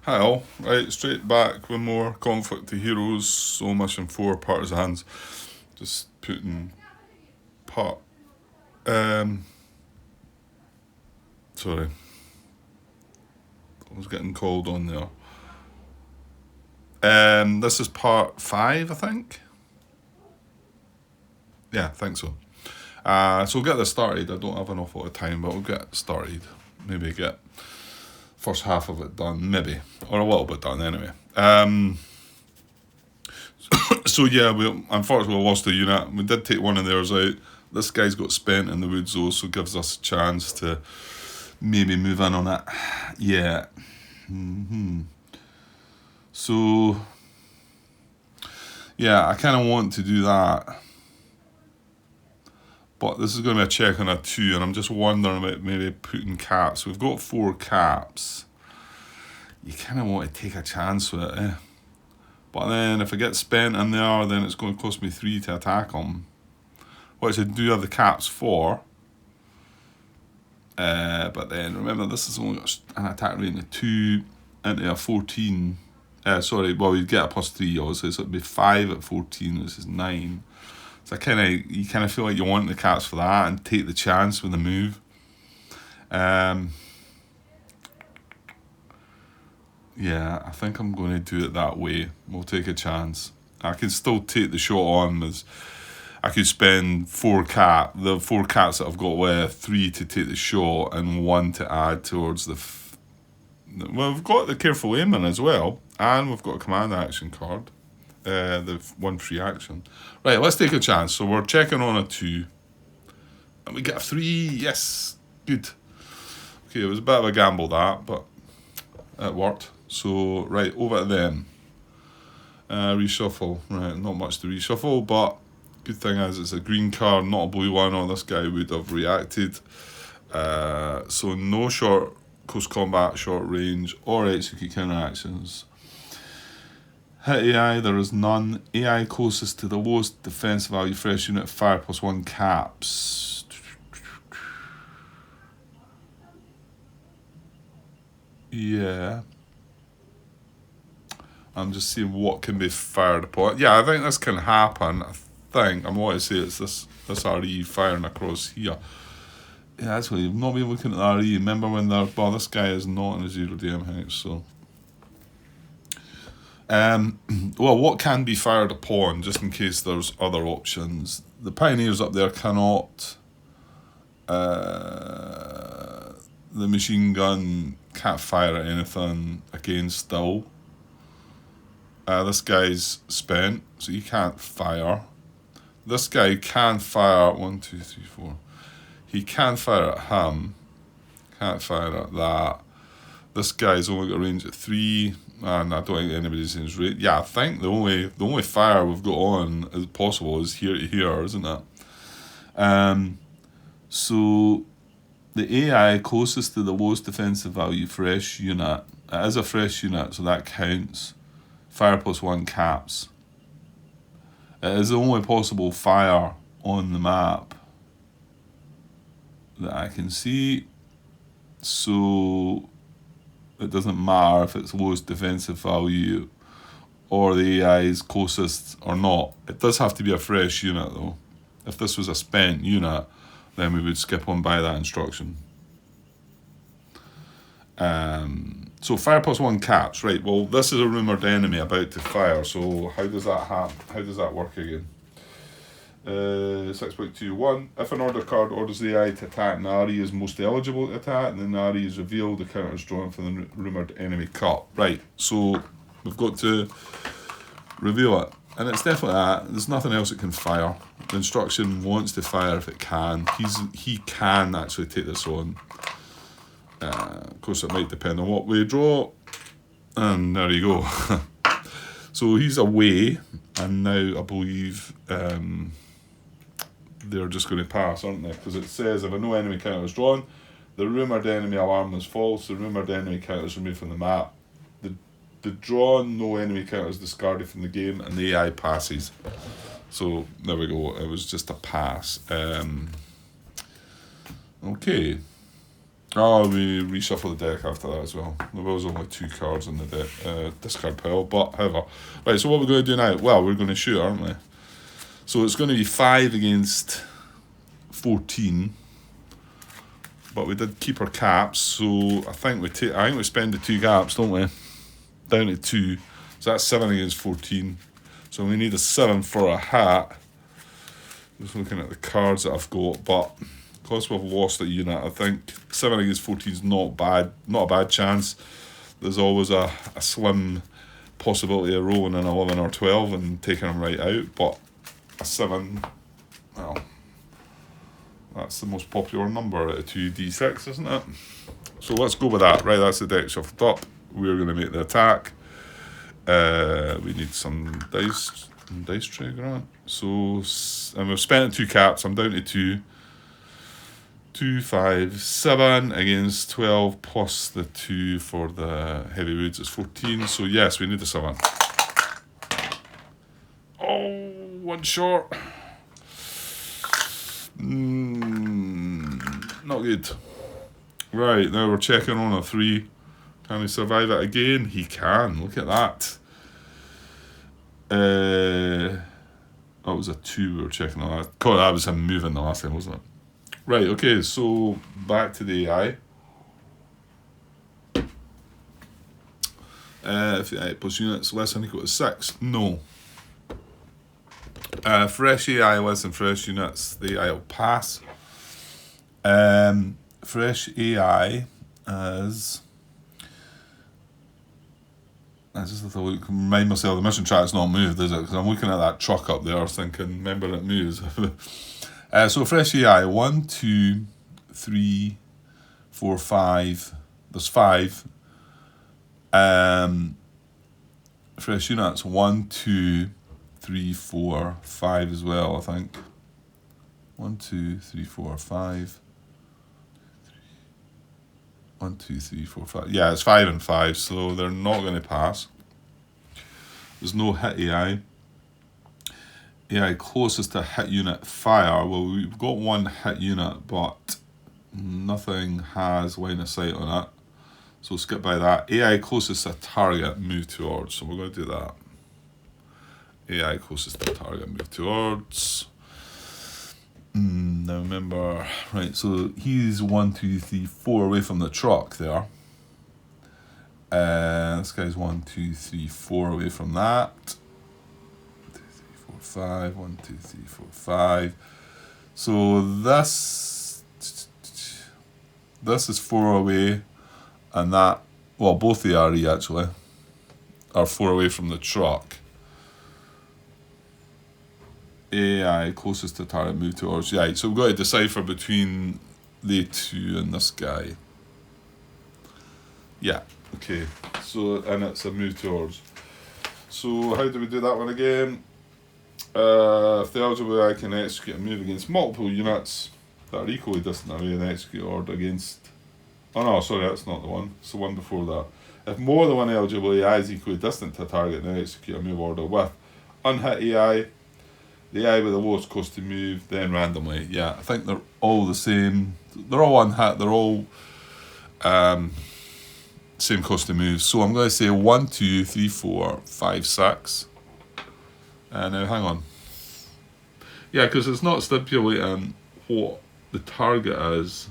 Hi all. Right, straight back with more Conflict to Heroes, so mission 4 Partisans. Just putting part sorry. I was getting called on there. This is part 5, I think. Yeah, I think so. So we'll get this started. I don't have an awful lot of time, but we'll get started. Maybe get first half of it done, maybe. Or a little bit done anyway. So yeah, we unfortunately lost the unit. We did take one of theirs out. This guy's got spent in the woods though, so gives us a chance to maybe move in on it. Yeah. So yeah, I kind of want to do that. But this is going to be a check on a 2, and I'm just wondering about maybe putting caps. We've got 4 caps. You kind of want to take a chance with it, eh? But then if I get spent in there, then it's going to cost me 3 to attack them. Which I do have the caps for. But then remember, this is only got an attack rating of 2 into a 14. Well, you'd get a +3 obviously, so it'd be 5 at 14, which is 9. So you kind of feel like you want the caps for that and take the chance with the move. Yeah, I think I'm going to do it that way. We'll take a chance. I can still take the shot on as I could spend 4 the 4 cats that I've got left, 3 to take the shot and 1 to add towards well, we've got the careful aiming as well, and we've got a command action card. The 1 free action. Right, let's take a chance. So we're checking on a 2. And we get a 3. Yes. Good. Okay, it was a bit of a gamble that, but it worked. So, right, over to them. Reshuffle. Right, not much to reshuffle, but good thing is it's a green card, not a blue one, or this guy would have reacted. So no short close combat, short range, or execute counteractions. Hit AI, there is none. AI closest to the lowest defense value fresh unit, fire +1 caps. Yeah. I'm just seeing what can be fired upon. Yeah, I think this can happen. I'm going to say it's this RE firing across here. Yeah, actually, you've not been looking at the RE. Remember when this guy is not in a 0 DM house, so. Well, what can be fired upon, just in case there's other options. The Pioneers up there cannot. The machine gun can't fire at anything again still. This guy's spent, so he can't fire. This guy can fire 1, 2, 3, 4. He can fire at him. Can't fire at that. This guy's only got a range at 3, and I don't think anybody's in his range. Yeah, I think the only fire we've got on as possible is here to here, isn't it? So the AI closest to the lowest defensive value fresh unit. It is a fresh unit, so that counts. Fire +1 caps. It is the only possible fire on the map that I can see. So it doesn't matter if it's lowest defensive value or the AI is closest or not. It does have to be a fresh unit though. If this was a spent unit, then we would skip on by that instruction. So fire +1 caps, right? Well, this is a rumoured enemy about to fire. So how does that happen? How does that work again? 6.21. If an order card orders the AI to attack, Nari is most eligible to attack, and then Nari is revealed. The counter is drawn for the rumoured enemy cut. Right. So we've got to reveal it, and it's definitely that. There's nothing else it can fire. The instruction wants to fire if it can. He can actually take this on. Of course, it might depend on what we draw. And there you go. So he's away, and now I believe they're just going to pass, aren't they? Because it says if a no enemy counter is drawn, the rumoured enemy alarm is false, the rumoured enemy counter is removed from the map. The drawn no enemy counter is discarded from the game, and the AI passes. So there we go. It was just a pass. Okay. Oh, we reshuffle the deck after that as well. There was only 2 cards in the discard pile, but however. Right, so what we're going to do now? Well, we're going to shoot, aren't we? So it's going to be 5 against 14. But we did keep our caps, so I think we spend the 2 caps, don't we? Down to 2. So that's 7 against 14. So we need a 7 for a hat. Just looking at the cards that I've got, but because we've lost a unit, I think 7 against 14 is not bad. Not a bad chance. There's always a slim possibility of rolling an 11 or 12 and taking them right out, but a 7, well, that's the most popular number out of 2d6, isn't it? So let's go with that. Right, that's the deck shuffled up. We're going to make the attack. We need some dice tray, right? So, and we've spent 2 caps. I'm down to 2. 2, 5, 7 against 12 plus the 2 for the heavy woods is 14. So yes, we need the 7. Oh, 1 short. Not good. Right, now we're checking on a 3. Can he survive it again? He can. Look at that. That was a 2 we were checking on that. God, that was him moving the last time, wasn't it? Right, okay, so back to the AI. If the AI plus units less than or equal to 6, no. Fresh AI less than fresh units, the AI will pass. Fresh AI as... I just have to remind myself the mission track's not moved, is it? Because I'm looking at that truck up there thinking, remember it moves. So fresh AI, 1, 2, 3, 4, 5. There's 5. Fresh units, 1, 2, 3, 4, 5 as well, I think. 1, 2, 3, 4, 5. 1, 2, 3, 4, 5. Yeah, it's 5 and 5, so they're not going to pass. There's no hit AI. AI closest to hit unit fire. Well, we've got 1 hit unit, but nothing has line of sight on it. So skip by that. AI closest to target, move towards. So we're going to do that. AI closest to target, move towards. Now remember, right, so he's 1, 2, 3, 4 away from the truck there. This guy's 1, 2, 3, 4 away from that. 2, 3, 4, 5. 1, 2, 3, 4, 5. So this is 4 away, and that, well, both the RE actually are 4 away from the truck. AI closest to target, move towards. Yeah, so we've got to decipher between the 2 and this guy. Yeah, okay. So, and it's a move towards. So how do we do that one again? If the eligible AI can execute a move against multiple units that are equally distant away and execute order against... Oh no, sorry, that's not the one. It's the one before that. If more than one eligible AI is equally distant to a target, then execute a move order with unhit AI, the AI with the lowest cost to move, then randomly. Yeah, I think they're all the same. They're all unhit. They're all same cost to move. So I'm going to say 1, 2, 3, 4, 5, 6. Now hang on. Yeah, because it's not stipulating what the target is.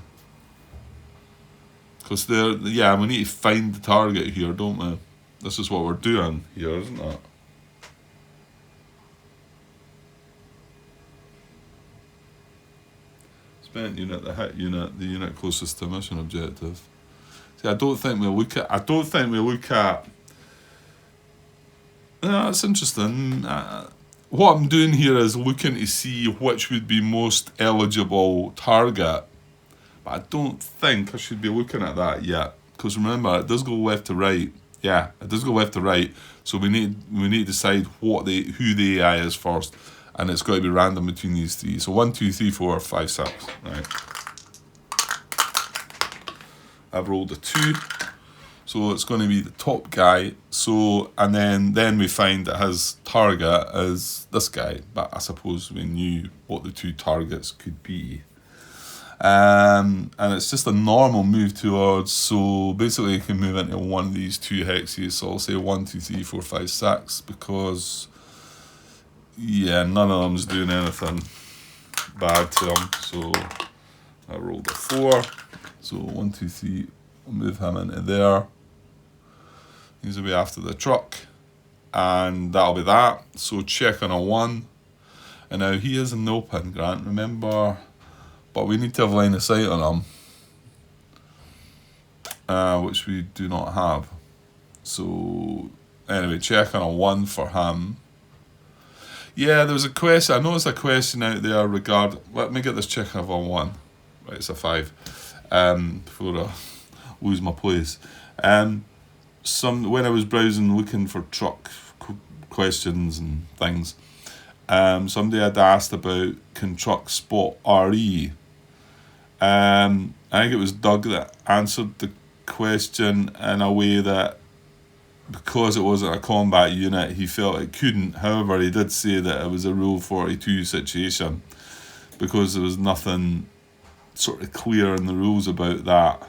Because yeah, we need to find the target here, don't we? This is what we're doing here, isn't it? Spent unit, the hit unit, the unit closest to mission objective. See, I don't think we look at. That's interesting. What I'm doing here is looking to see which would be most eligible target. But I don't think I should be looking at that yet. Because remember, it does go left to right. Yeah, it does go left to right. So we need to decide who the AI is first. And it's got to be random between these 3. So 1, 2, 3, 4, 5, 6. Right. I've rolled a 2. So it's going to be the top guy. So, and then we find that his target is this guy. But I suppose we knew what the 2 targets could be. And it's just a normal move towards, so basically you can move into one of these two hexes, so I'll say 1, 2, 3, 4, 5, 6, because yeah, none of them's doing anything bad to him. So I rolled a 4, so 1, 2, 3, we'll move him into there. He's away after the truck, and that'll be that. So check on a 1, and now he is in the open, Grant, remember, but we need to have line of sight on him, which we do not have. So anyway, check on a 1 for him. Yeah, there was a question, I noticed a question out there let me get this check of a 1. Right, it's a 5, before I lose my place. When I was browsing looking for truck questions and things, somebody had asked about, can trucks spot RE? I think it was Doug that answered the question in a way that, because it wasn't a combat unit, he felt it couldn't. However, he did say that it was a Rule 42 situation, because there was nothing sort of clear in the rules about that.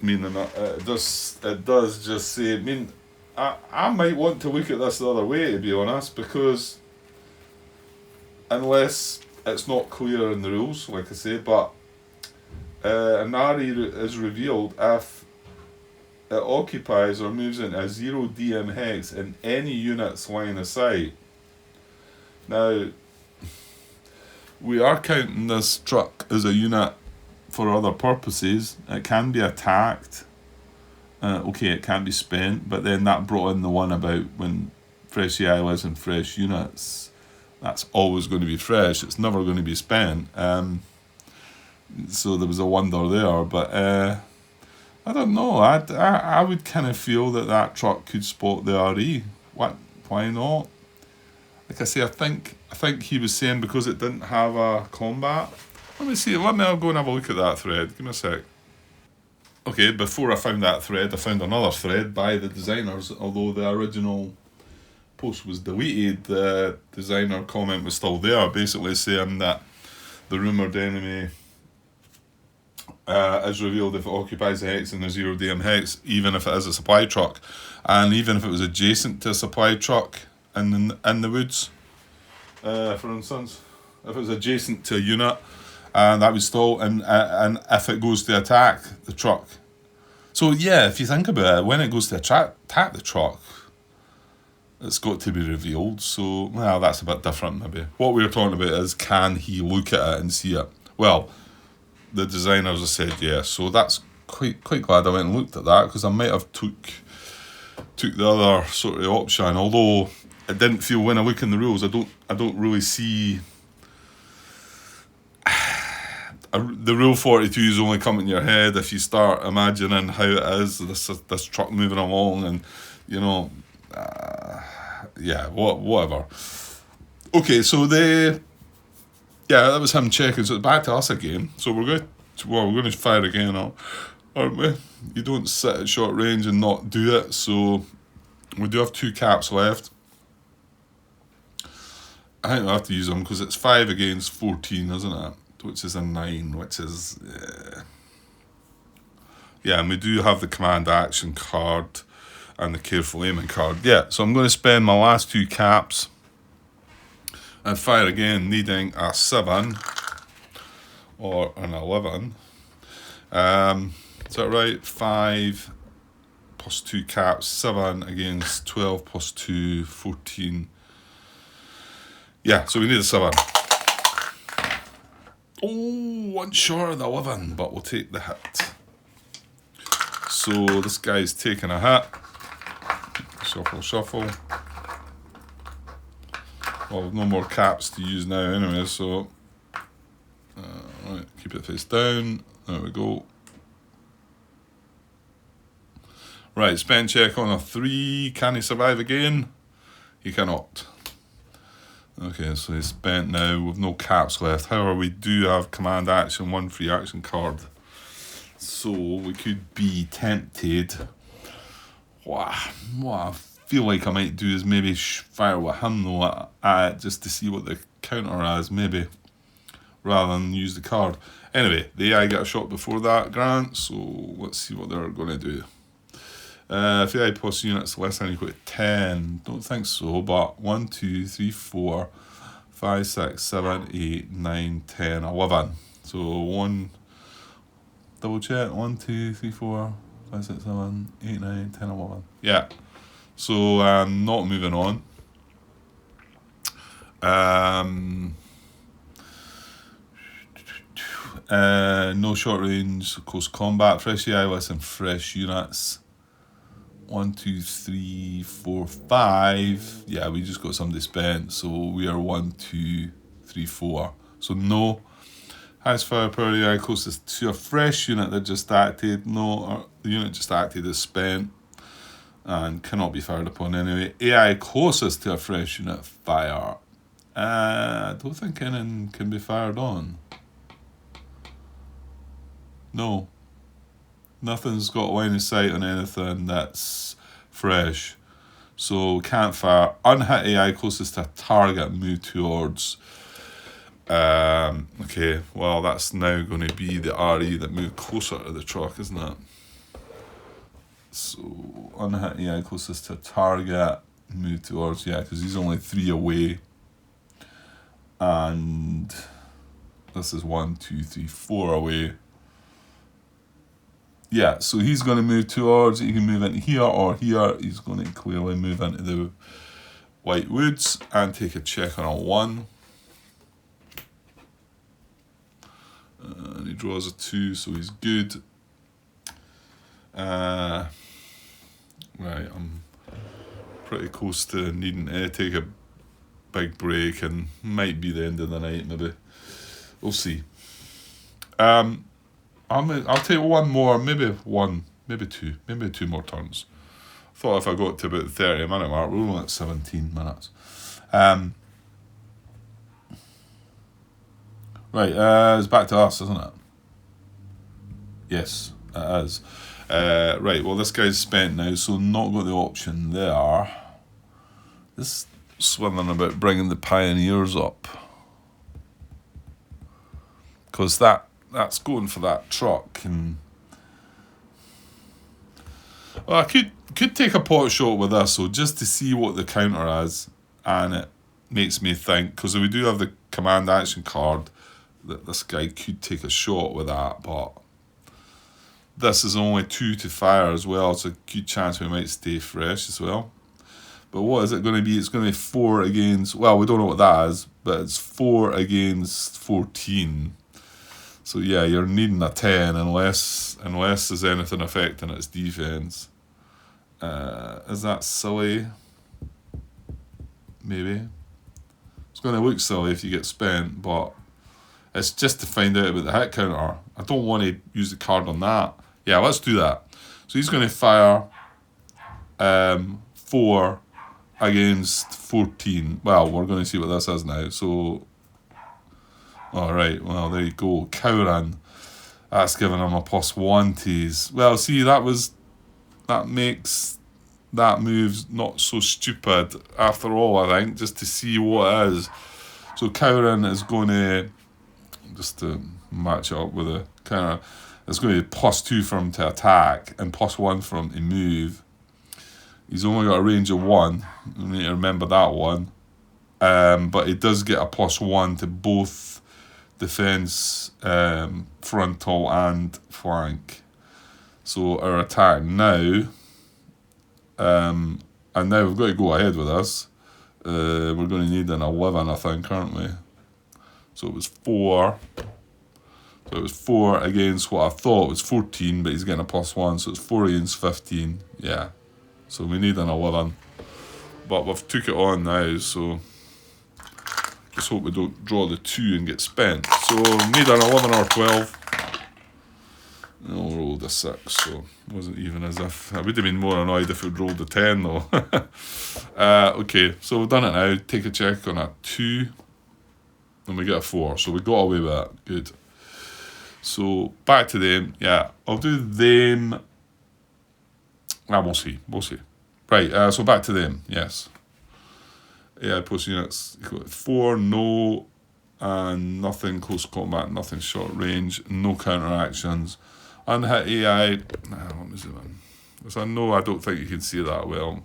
Meaning that it does just say, I might want to look at this the other way, to be honest, because unless it's not clear in the rules, like I say, but an RE is revealed if it occupies or moves into a 0 DM hex in any unit's line of sight. Now, we are counting this truck as a unit for other purposes. It can be attacked. Okay, it can be spent, but then that brought in the one about when fresh AI lives in fresh units. That's always going to be fresh. It's never going to be spent. So there was a wonder there, but I don't know. I would kind of feel that truck could spot the RE. Why not? Like I say, I think he was saying because it didn't have a combat. Let me see. Let me go and have a look at that thread. Give me a sec. Okay, before I found that thread, I found another thread by the designers. Although the original post was deleted, the designer comment was still there, basically saying that the rumoured enemy is revealed if it occupies a hex in a 0 DM hex, even if it is a supply truck, and even if it was adjacent to a supply truck in the woods. For instance, if it was adjacent to a unit, and that would still, and if it goes to attack the truck. So yeah, if you think about it, when it goes to attack the truck, it's got to be revealed. So, well, that's a bit different maybe. What we were talking about is, can he look at it and see it? Well, the designers have said yes, so that's quite glad I went and looked at that, because I might have took the other sort of option, although it didn't feel, when I look in the rules, I don't really see the Rule 42s only come in your head if you start imagining how it is, this truck moving along, and yeah, whatever. Okay, so that was him checking. So back to us again. So we're going to fire again, aren't we? You don't sit at short range and not do it. So we do have 2 caps left. I think we have to use them because it's 5 against 14, isn't it? Which is a 9, which is and we do have the command action card and the careful aiming card. Yeah, so I'm going to spend my last 2 caps and fire again, needing a 7 or an 11. Is that right? 5 plus 2 caps, 7 against 12 plus 2, 14. Yeah, so we need a 7. Oh, 1 short of the 11, but we'll take the hit. So this guy's taking a hit. Shuffle. Well, no more caps to use now anyway, so right, keep it face down. There we go. Right, spend check on a 3. Can he survive again? He cannot. Okay, so he's spent now with no caps left. However, we do have command action, 1 free action card. So we could be tempted. What I feel like I might do is maybe fire with him though, just to see what the counter is, maybe. rather than use the card. Anyway, the AI got a shot before that, Grant, so let's see what they're going to do. If the AI plus units less than or equal to 10, don't think so, but 1, 2, 3, 4, 5, 6, 7, 8, 9, 10, 11. So one, double check, 1, 2, 3, 4, 5, 6, 7, 8, 9, 10, 11. Yeah, so not moving on. No short range, close combat, fresh AI less than fresh units. 1, 2, 3, 4, 5. Yeah, we just got somebody spent, so we are 1, 2, 3, 4. So no. Highest firepower AI closest to a fresh unit that just acted. No, the unit just acted is spent and cannot be fired upon anyway. AI closest to a fresh unit fire. I don't think anything can be fired on. No. Nothing's got line of sight on anything that's fresh. So can't fire. Unhit AI closest to a target move towards. Okay, well that's now going to be the RE that moved closer to the truck, isn't it? So unhit AI closest to a target move towards, yeah, because he's only 3 away. And this is 1, 2, 3, 4 away. Yeah, so he's going to move towards, he can move into here or here. He's going to clearly move into the White Woods and take a check on a 1. And he draws a 2, so he's good. Right, I'm pretty close to needing to take a big break, and might be the end of the night, maybe. We'll see. I'll take one more, maybe 2 more turns. I thought if I got to about the 30-minute mark, we're only at 17 minutes. Right, it's back to us, isn't it? Yes, it is. Right, well, this guy's spent now, so not got the option there. This swinging about bringing the Pioneers up, because that's going for that truck, and well, I could take a pot shot with this, so just to see what the counter is, and it makes me think, because we do have the command action card, that this guy could take a shot with that, but this is only 2 to fire as well. It's a good chance we might stay fresh as well. But what is it going to be? It's going to be 4 against, well, we don't know what that is, but it's 4 against 14. So yeah, you're needing a 10 unless there's anything affecting its defense. Is that silly? Maybe. It's going to look silly if you get spent, but it's just to find out about the hit counter. I don't want to use the card on that. Yeah, let's do that. So he's going to fire 4 against 14. Well, we're going to see what this is now. So, alright, well, there you go. Cowran. That's giving him a +1 to his. Well, see, that makes that move not so stupid after all, I think, just to see what it is. So Cowran is going to, just to match it up with a counter, it's going to be +2 for him to attack and +1 for him to move. He's only got a range of 1. You need to remember that one. But he does get a +1 to both defense, frontal and flank. So our attack now, and now we've got to go ahead with this. We're going to need an 11, I think, aren't we? So it was 4. So it was 4 against what I thought was 14, but he's getting a +1, so it's 4 against 15. Yeah. So we need an 11. But we've took it on now, so just hope we don't draw the 2 and get spent. So need an 11 or 12. And I'll roll the 6, so it wasn't even as if... I would have been more annoyed if we'd rolled the 10 though. Okay, so we've done it now. Take a check on a 2. And we get a 4, so we got away with that. Good. So back to them. Yeah, I'll do them. We'll see. Right, so back to them. Yes. AI post units. 4, no. and nothing close combat, nothing short range, no counteractions. Unhit AI, let me zoom in. Because I know I don't think you can see that well.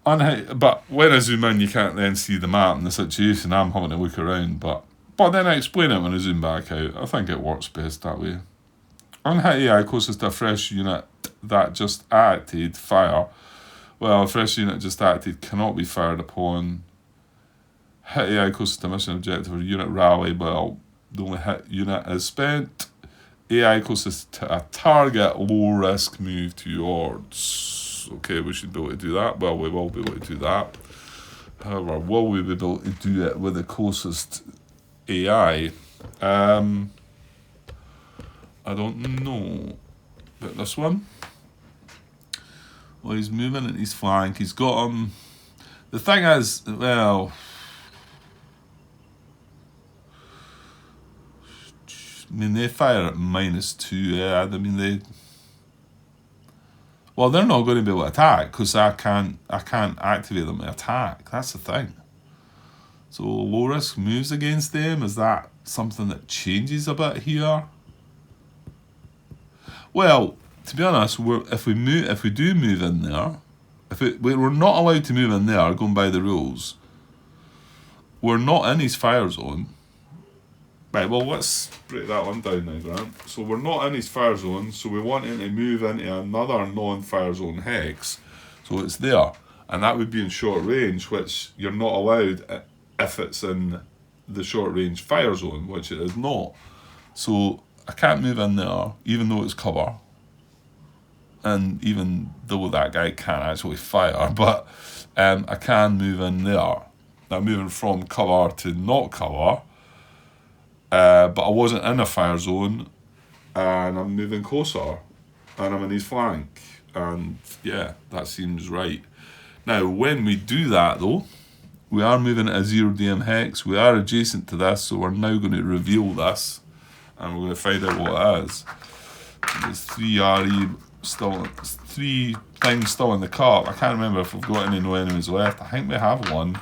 Unhit, but when I zoom in, you can't then see the map and the situation. I'm having to look around, but then I explain it when I zoom back out. I think it works best that way. Unhit AI closest to a fresh unit that just acted fire. Well, a fresh unit just acted cannot be fired upon. Hit AI closest to mission objective or unit rally. Well, the only hit unit is spent. AI closest to a target, low risk move towards. Okay, we should be able to do that. Well, we will be able to do that. However, will we be able to do it with the closest AI? I don't know. But this one? Well, he's moving at his flank. He's got him. The thing is, well, I mean, they fire at -2. I mean, well, they're not going to be able to attack because I can't activate them to attack. That's the thing. So low risk moves against them. Is that something that changes a bit here? Well, to be honest, if we do move in there, we're not allowed to move in there, going by the rules. We're not in his fire zone. Right, well, let's break that one down now, Grant. So we're not in his fire zone, so we want him to move into another non-fire zone hex. So it's there. And that would be in short range, which you're not allowed if it's in the short range fire zone, which it is not. So I can't move in there, even though it's cover. And even though that guy can't actually fire, but I can move in there. Now, moving from cover to not cover, but I wasn't in a fire zone, and I'm moving closer, and I'm in his flank, and yeah, that seems right. Now, when we do that though, we are moving at a 0DM hex, we are adjacent to this, so we're now going to reveal this, and we're going to find out what it is. There's 3 RE still, 3 things still in the cart. I can't remember if we've got any no enemies left. I think we have one,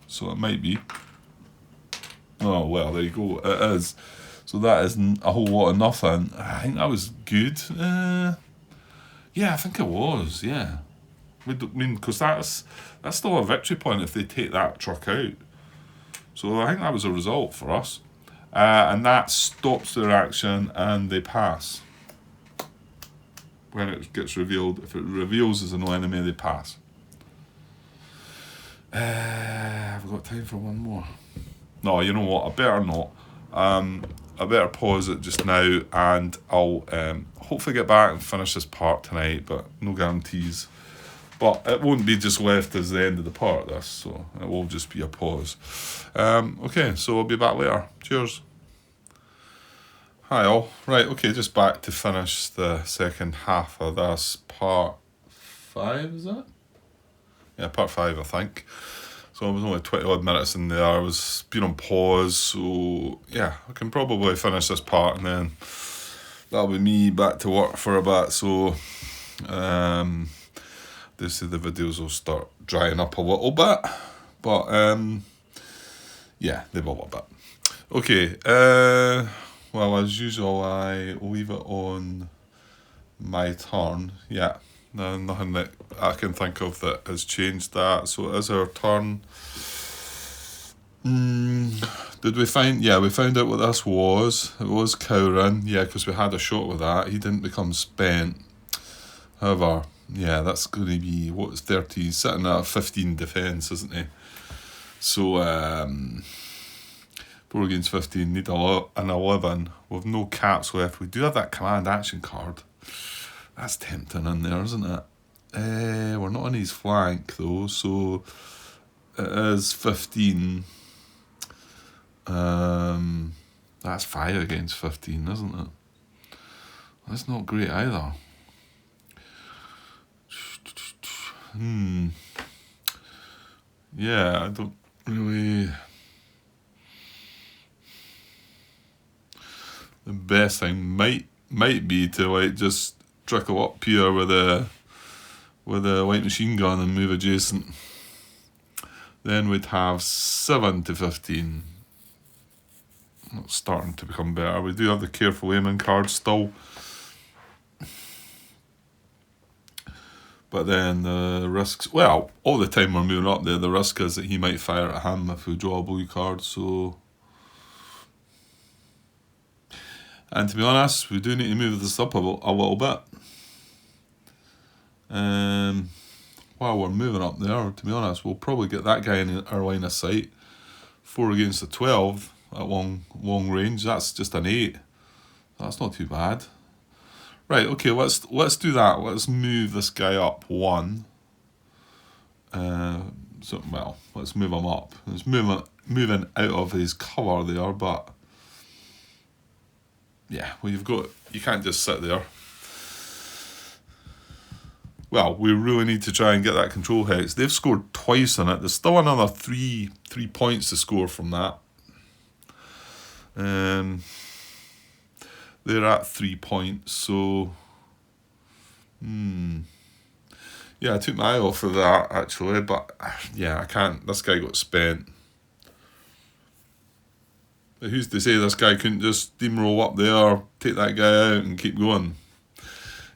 so it might be. Oh, well, there you go. It is. So that isn't a whole lot of nothing. I think that was good. Yeah, I think it was, yeah. Because that's still a victory point if they take that truck out. So I think that was a result for us. And that stops their action and they pass. When it gets revealed, if it reveals as a no enemy, they pass. Have we got time for one more? No, you know what, I better not. I better pause it just now, and I'll hopefully get back and finish this part tonight, but no guarantees. But it won't be just left as the end of the part, this, so it will just be a pause. Okay, so I'll be back later. Cheers. Hi all. Right, okay, just back to finish the second half of this part 5, is that? Yeah, part 5, I think. So I was only 20 odd minutes in there. I was been on pause, so yeah, I can probably finish this part and then that'll be me back to work for a bit. So they say the videos will start drying up a little bit, but yeah, they will a bit. Okay, well, as usual, I leave it on my turn. Yeah. No, nothing that I can think of that has changed that. So it is our turn. Did we find... Yeah, we found out what this was. It was Cowrin. Yeah, because we had a shot with that. He didn't become spent. However, yeah, that's going to be... What's 30? He's sitting at 15 defence, isn't he? So, 4 against 15. Need an 11. With no caps left. We do have that command action card. That's tempting in there, isn't it? We're not on his flank though, so it is 15. That's 5 against 15, isn't it? That's not great either. Yeah, I don't really... The best thing might be to like just trickle up here with a light machine gun and move adjacent. Then we'd have 7 to 15. It's starting to become better. We do have the careful aiming card still. But then the risks, well, all the time we're moving up there, the risk is that he might fire at him if we draw a blue card, so... And to be honest, we do need to move this up a little bit. While we're moving up there, to be honest, we'll probably get that guy in our line of sight. 4 against the 12 at long range, that's just an 8. That's not too bad. Right, okay, let's do that. Let's move this guy up 1. Let's move him up. It's moving out of his cover there, but yeah, well, you can't just sit there. Well, we really need to try and get that control hex. They've scored twice on it. There's still another three points to score from that. They're at 3 points, so... Yeah, I took my eye off of that, actually, but yeah, I can't. This guy got spent. But who's to say this guy couldn't just steamroll up there, take that guy out and keep going?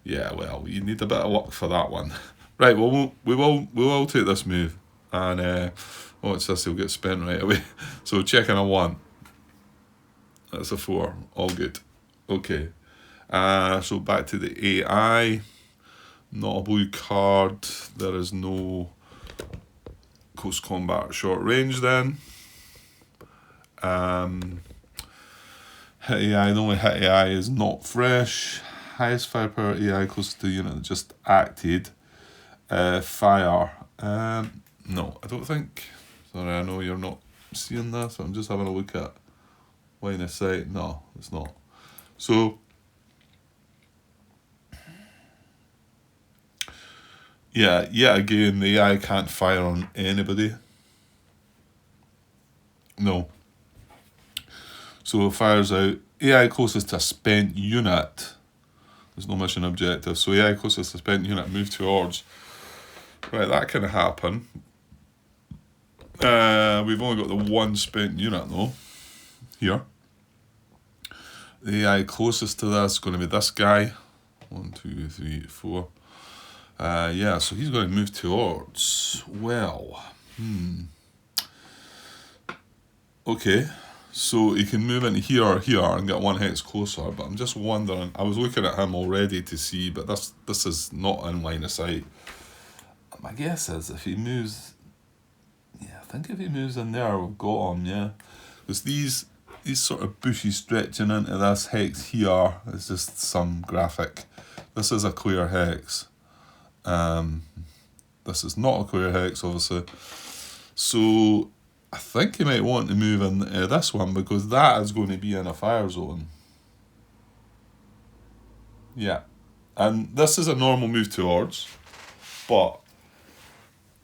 Yeah, well, you need a bit of luck for that one. Right, well, we will take this move. And, watch this, he'll get spent right away. So, checking a 1. That's a 4. All good. Okay. So, back to the AI. Not a blue card. There is no close combat at short range then. Hit AI, the only hit AI is not fresh. Highest firepower AI close to the unit that just acted. Fire. No, I don't think. Sorry, I know you're not seeing this. I'm just having a look at line of sight. No, it's not. So, yeah, yet again, the AI can't fire on anybody. No. So it fires out AI closest to a spent unit. There's no mission objective. So AI closest to a spent unit move towards. Right, that can happen. We've only got the 1 spent unit though. Here. The AI closest to this is going to be this guy. 1, 2, 3, 4. Yeah, so he's going to move towards. Well, Okay, so he can move into here or here and get 1 hex closer, but I'm just wondering, I was looking at him already to see, but this is not in line of sight. My guess is if he moves, yeah, I think if he moves in there, we've got him, yeah. Because these sort of bushes stretching into this hex here is just some graphic. This is a clear hex. This is not a clear hex, obviously. So I think he might want to move in this one because that is going to be in a fire zone. Yeah. And this is a normal move towards, but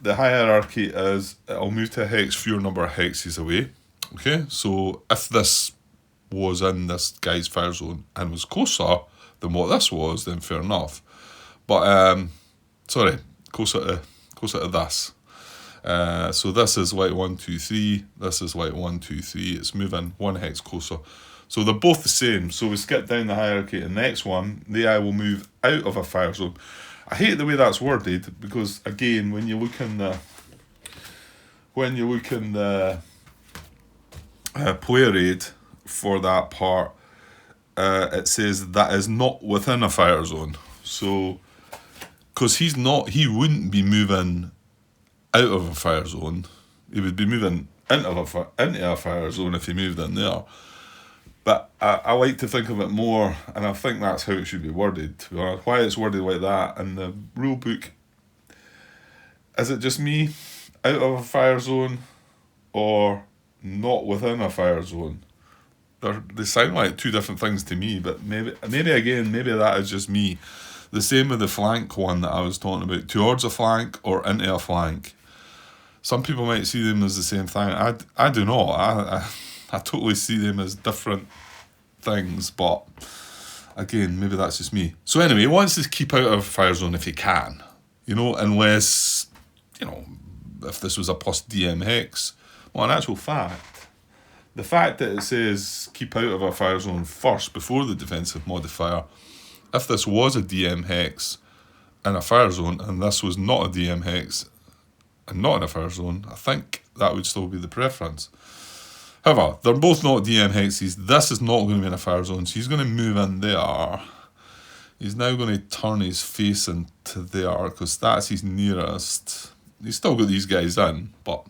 the hierarchy is it'll move to a hex fewer number of hexes away. Okay, so if this was in this guy's fire zone and was closer than what this was, then fair enough. But closer to this. So this is white 1, 2, 3. This is white 1, 2, 3. It's moving 1 hex closer. So they're both the same. So we skip down the hierarchy to the next one. The AI will move out of a fire zone. I hate the way that's worded because again, when you look in the player aid for that part, it says that is not within a fire zone. So, because he wouldn't be moving out of a fire zone. He would be moving into a fire zone if he moved in there. But I like to think of it more, and I think that's how it should be worded, to be honest. Why it's worded like that in the rule book, is it just me out of a fire zone or not within a fire zone? They sound like 2 different things to me, but maybe that is just me. The same with the flank one that I was talking about, towards a flank or into a flank. Some people might see them as the same thing. I do not. I totally see them as different things, but again, maybe that's just me. So anyway, he wants to keep out of a fire zone if he can, unless, if this was a plus DM hex. Well, in actual fact, The fact that it says keep out of a fire zone first before the defensive modifier, if this was a DM hex in a fire zone and this was not a DM hex and not in a fire zone, I think that would still be the preference. However, they're both not DM hexes. This is not going to be in a fire zone, so he's going to move in there. He's now going to turn his face into there because that's his nearest. He's still got these guys in, but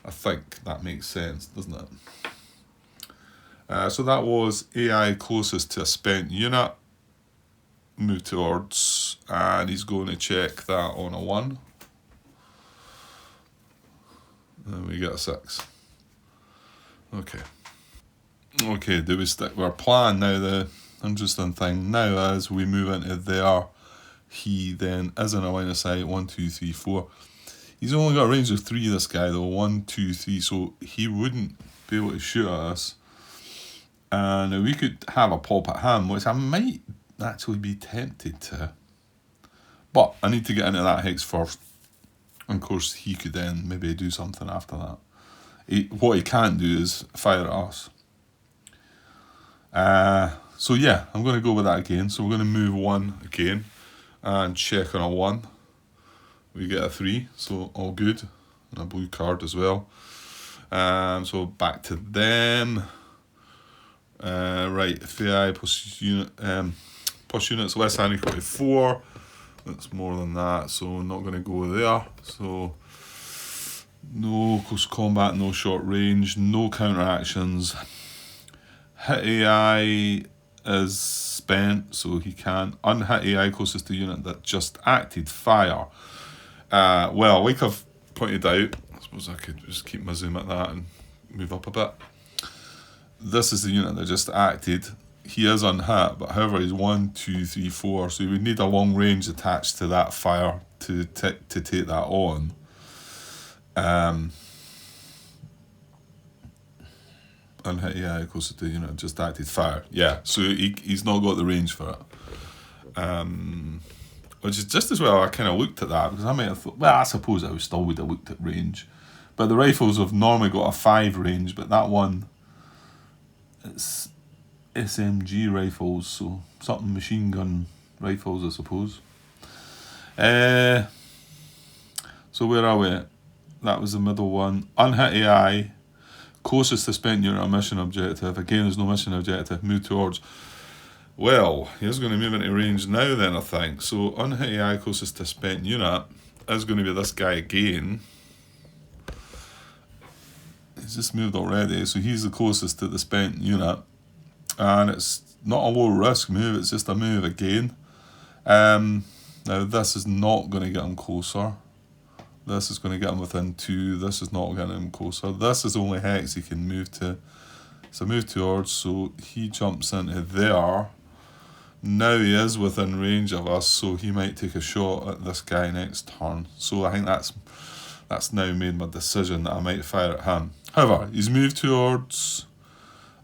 I think that makes sense, doesn't it? So that was AI closest to a spent unit. Move towards, and he's going to check that on a 1. And we get a 6. Okay, do we stick with our plan now? The interesting thing now as we move into there, he then is in a line of sight. 1, 2, 3, 4. He's only got a range of 3, this guy though. 1, 2, 3, so he wouldn't be able to shoot at us. And we could have a pop at him, which I might actually be tempted to. But I need to get into that hex first. And of course, he could then maybe do something after that. What he can't do is fire at us. So yeah, I'm going to go with that again. So we're going to move 1 again and check on a 1. We get a 3, so all good. And a blue card as well. So back to them. Right, FAI plus units less than equal to 4. That's more than that, so I'm not going to go there. So no close combat, no short range, no counteractions. Hit AI is spent, so he can unhit AI closest to unit that just acted fire. Well, like I've pointed out, I suppose I could just keep my zoom at that and move up a bit. This is the unit that just acted. He is unhit, but however he's 1, 2, 3, 4, so we would need a long range attached to that fire to take that on. Unhit AI closer to the unit that just acted fire. Yeah, so he's not got the range for it. Which is just as well I kind of looked at that, because I might have thought, well, I suppose I still would have looked at range. But the rifles have normally got a 5 range, but that one, it's SMG rifles, so something machine gun rifles, I suppose. So where are we? That was the middle one. Unhit AI, closest to spent unit or mission objective. Again, there's no mission objective. Move towards. Well, he's going to move into range now then, I think. So unhit AI closest to spent unit is going to be this guy again. He's just moved already, so he's the closest to the spent unit. And it's not a low risk move, it's just a move again. Now this is not going to get him closer. This is going to get him within 2. This is not getting him closer. This is the only hex he can move to. So move towards, so he jumps into there. Now he is within range of us, so he might take a shot at this guy next turn. So I think that's now made my decision that I might fire at him. However, he's moved towards,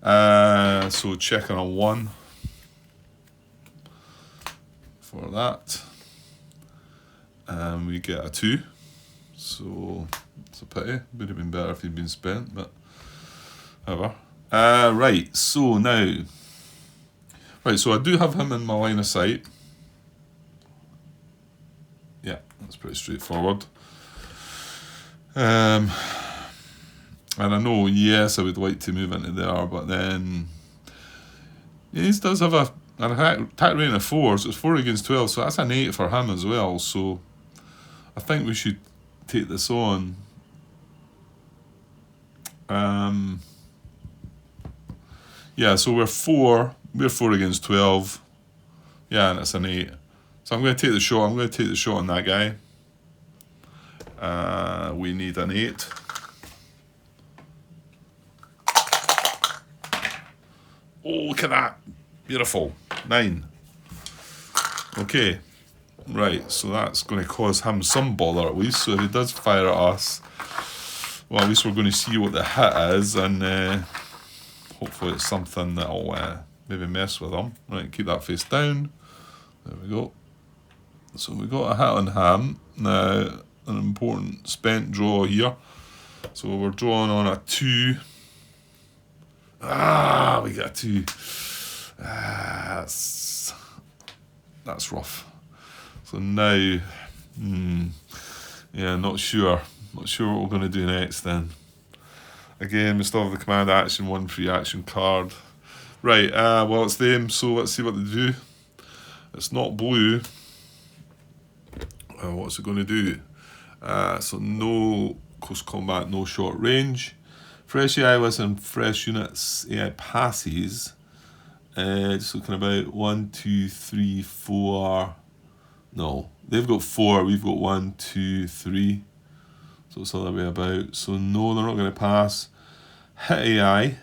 so checking a 1 for that. And we get a 2. So it's a pity. Would have been better if he'd been spent, but however. Right, so now. Right, so I do have him in my line of sight. Yeah, that's pretty straightforward. And I know, yes, I would like to move into there, but then he does have an attack rating of 4, so it's 4 against 12, so that's an 8 for him as well. So I think we should take this on. Yeah, so we're 4 against 12. Yeah, and it's an 8. So I'm going to take the shot. I'm going to take the shot on that guy. We need an 8. Oh, look at that. Beautiful. 9. Okay. Right, so that's going to cause him some bother at least. So if he does fire at us, well, at least we're going to see what the hit is, and hopefully it's something that'll maybe mess with him. Right, keep that face down. There we go. So we got a hit on him. Now, an important spent draw here. So we're drawing on a 2. We got a 2. That's rough. So now, yeah, not sure. Not sure what we're going to do next then. Again, we still have the command action, 1 free action card. Right, well, it's them, so let's see what they do. It's not blue. What's it going to do? So no close combat, no short range. Fresh AI lists and fresh units AI passes. Just looking about 1, 2, 3, 4. No, they've got 4. We've got 1, 2, 3. So it's the other way about. So no, they're not going to pass. Hit AI.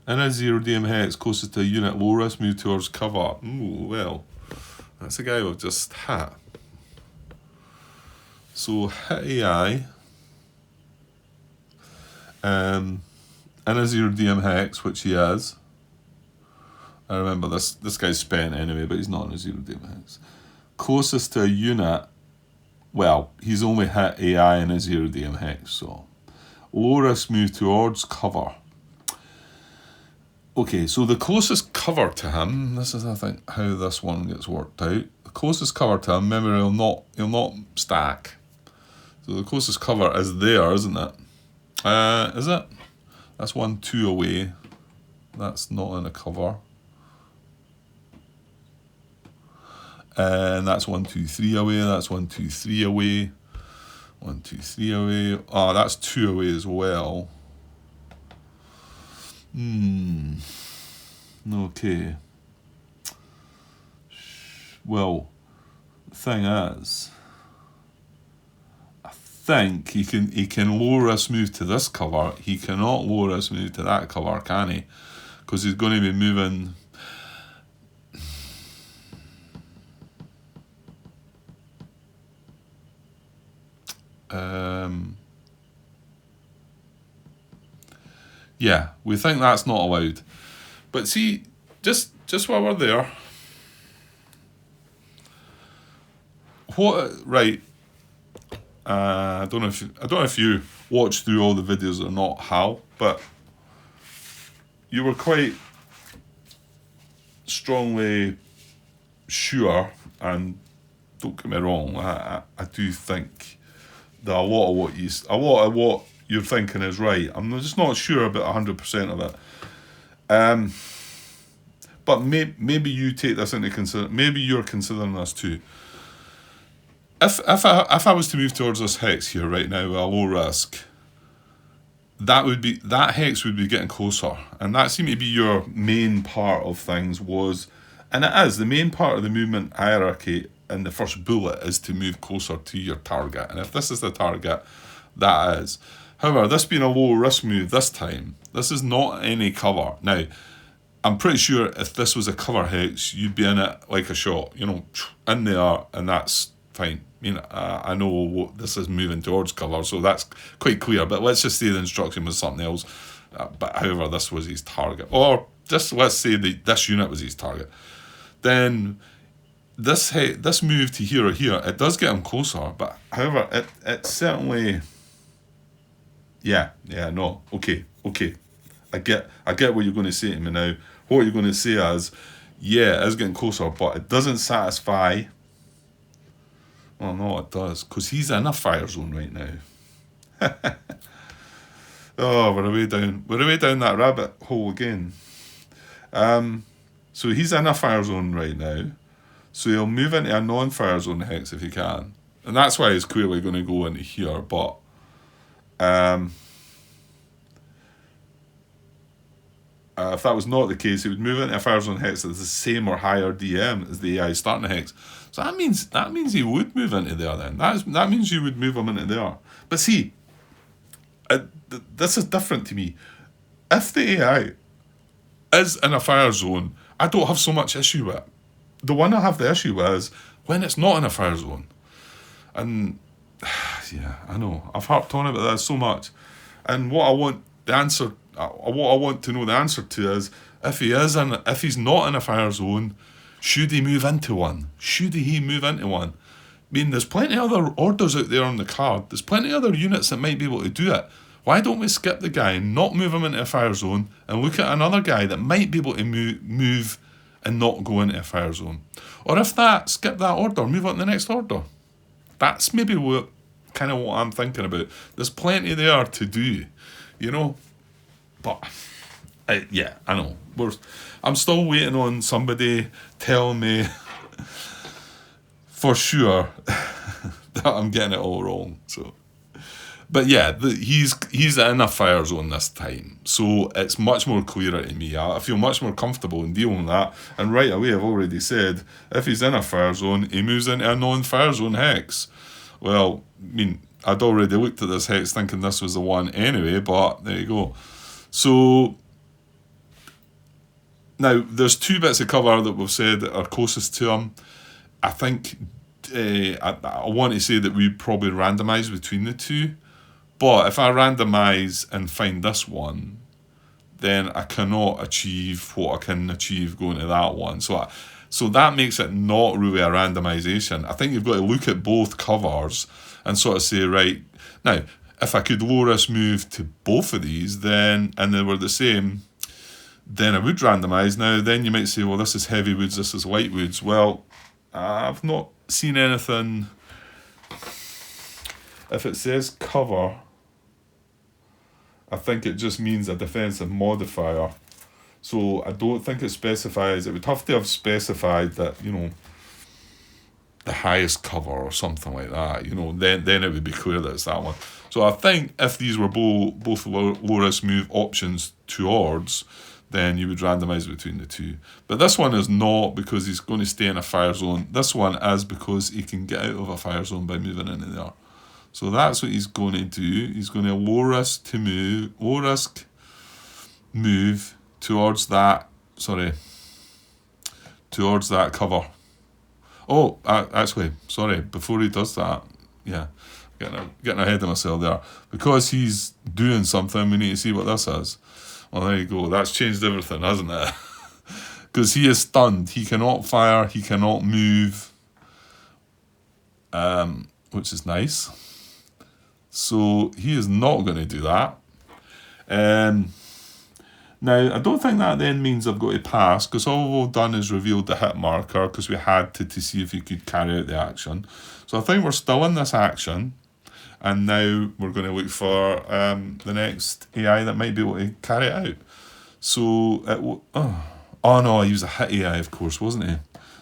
In a 0 DM hex closest to a unit, low risk move towards cover. Ooh, well, that's a guy we've just hit. So hit AI. In a 0 DM hex, which he is. I remember this guy's spent anyway, but he's not in a 0 DM hex. Closest to a unit, well, he's only hit AI in a 0 DM hex, so. Low risk move towards cover. Okay, so the closest cover to him, this is I think how this one gets worked out. The closest cover to him, remember he'll not stack. So the closest cover is there, isn't it? Is it? That's 1, 2 away. That's not in a cover. And that's 1, 2, 3 away. That's 1, 2, 3 away. 1, 2, 3 away. Oh, that's 2 away as well. Okay. Well, the thing is, I think he can low risk move to this cover. He cannot low risk move to that cover, can he? Because he's going to be moving. Yeah, we think that's not allowed. But see, just while we're there, right? I don't know if you watched through all the videos or not, Hal, but you were quite strongly sure, and don't get me wrong, I do think that a lot of what you're thinking is right. I'm just not sure about 100% of it. But maybe you take this into consideration. Maybe you're considering this too. If I was to move towards this hex here right now with a low risk, that hex would be getting closer, and that seemed to be your main part of things was, and it is the main part of the movement hierarchy. And the first bullet is to move closer to your target, and if this is the target, that is. However, this being a low risk move this time, this is not any cover. Now, I'm pretty sure if this was a cover hex, you'd be in it like a shot, in there, and that's fine. I know this is moving towards cover, so that's quite clear, but let's just say the instruction was something else. But however, this was his target. Or just let's say this unit was his target. Then this move to here or here, it does get him closer, but however, it certainly... no, okay. I get what you're going to say to me now. What you're going to say is, yeah, it is getting closer, but it doesn't satisfy... Well, no, it does, because he's in a fire zone right now. Oh, we're away down that rabbit hole again. So he's in a fire zone right now. So he'll move into a non-fire zone hex if he can. And that's why he's clearly going to go into here, but... if that was not the case, he would move into a fire zone hex that's the same or higher DM as the AI starting hex. So that means he would move into there then. That means you would move him into there. But see, this is different to me. If the AI is in a fire zone, I don't have so much issue with it. The one I have the issue with is when it's not in a fire zone. And yeah, I know, I've harped on about that so much. And what I want to know the answer to is, if he's not in a fire zone, should he move into one? I mean, there's plenty of other orders out there on the card. There's plenty of other units that might be able to do it. Why don't we skip the guy, not move him into a fire zone, and look at another guy that might be able to move and not go into a fire zone? Or if that, skip that order, move on to the next order. That's maybe what I'm thinking about. There's plenty there to do, you know. But yeah, I know. I'm still waiting on somebody telling me for sure that I'm getting it all wrong. So, but yeah, he's in a fire zone this time, so it's much more clearer to me. I feel much more comfortable in dealing with that. And right away, I've already said if he's in a fire zone, he moves into a non-fire zone hex. Well, I mean, I'd already looked at this hex thinking this was the one anyway, but there you go. So now there's two bits of cover that we've said that are closest to him. I think I want to say that we probably randomise between the two, but if I randomise and find this one, then I cannot achieve what I can achieve going to that one. So that makes it not really a randomisation. I think you've got to look at both covers and sort of say, right, now, if I could low-risk move to both of these, and they were the same, then I would randomise. Now, then you might say, well, this is heavy woods, this is light woods. Well, I've not seen anything. If it says cover, I think it just means a defensive modifier. So I don't think it specifies. It would have to have specified that, you know, the highest cover or something like that. You know, then it would be clear that it's that one. So I think if these were both low-risk move options towards, then you would randomise between the two. But this one is not because he's going to stay in a fire zone. This one is because he can get out of a fire zone by moving into there. So that's what he's going to do. He's going to low-risk move towards that cover. Oh, actually, sorry, before he does that, yeah, getting ahead of myself there. Because he's doing something, we need to see what this is. Well, there you go. That's changed everything, hasn't it? Because he is stunned. He cannot fire, he cannot move, which is nice. So he is not going to do that. Now, I don't think that then means I've got to pass, because all we've done is revealed the hit marker, because we had to see if he could carry out the action. So I think we're still in this action, and now we're going to look for the next AI that might be able to carry it out. So, oh no, he was a hit AI, of course, wasn't he?